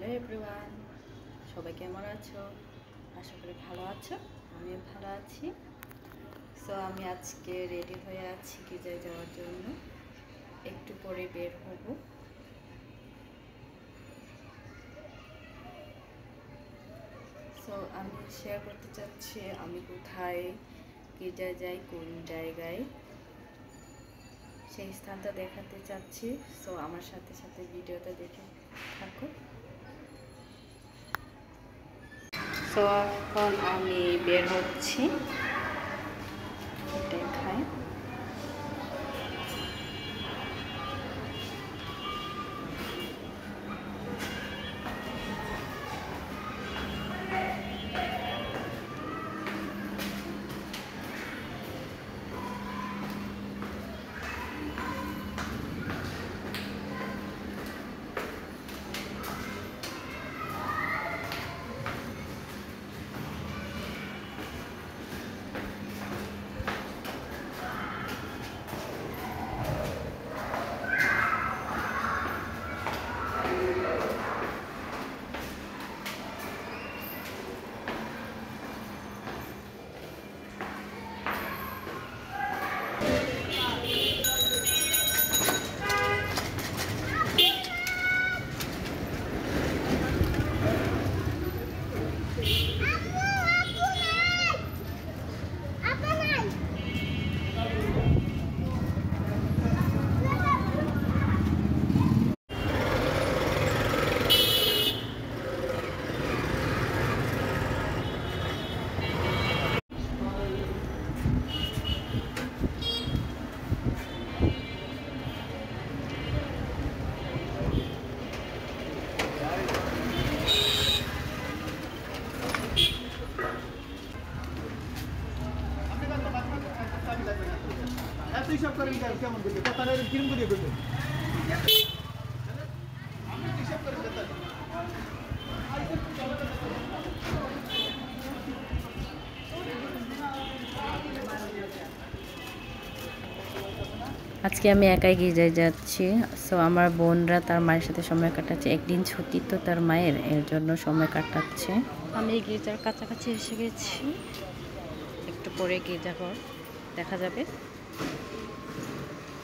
Hello everyone, সবাই কেমন আছো? আশা করি ভালো আছো। আমিও ভালো আছি। সো আমি আজকে রেডি হয়ে আছি গির্জায় যাওয়ার জন্য। একটু পরে বের হব। সো আমি শেয়ার করতে চাচ্ছি আমি কোথায় গির্জায় যাই, কোন জায়গায়, সেই স্থানটা দেখাতে চাচ্ছি। সো আমার সাথে সাথে ভিডিওটা দেখে থাকো। তো এখন আমি বের হচ্ছি, দেখাই। কেমন করবে কথা কিরম করে করবে আজকে আমি একাই গির্জায় যাচ্ছি। সো আমার বোনরা তার মায়ের সাথে সময় কাটাচ্ছে। একদিন ছুটি তো তার মায়ের, এর জন্য সময় কাটাচ্ছে। আমি গির্জার কাছাকাছি এসে গেছি। একটু পরে গির্জাঘর দেখা যাবে।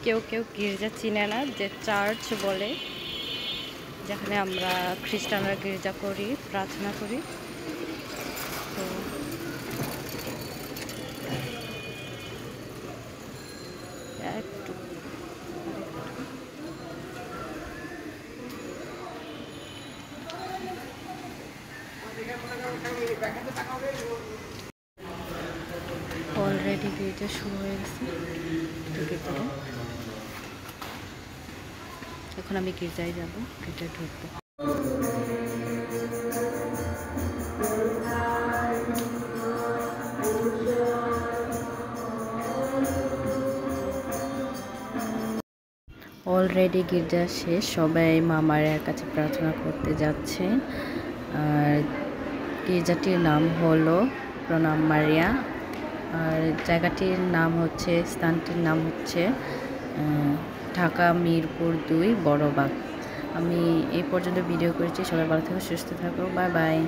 কেউ কেউ গির্জা চিনে না, যে চার্চ বলে, যেখানে আমরা খ্রিস্টানরা গির্জা করি, প্রার্থনা করি। তো একটু অলরেডি গির্জা শুরু হয়ে গেছে। এখন আমি গির্জায় যাব, গির্জায় ঢুকবো। অলরেডি গির্জা শেষ, সবাই মামার কাছে প্রার্থনা করতে যাচ্ছে। আর গির্জাটির নাম হলো প্রণাম মারিয়া। আর জায়গাটির নাম হচ্ছে, স্থানটির নাম হচ্ছে ঢাকা মিরপুর 2 বড়বাগ। আমি এই পর্যন্ত ভিডিও করেছি। সবাই ভালো থাকো, সুস্থ থাকো, বাই বাই।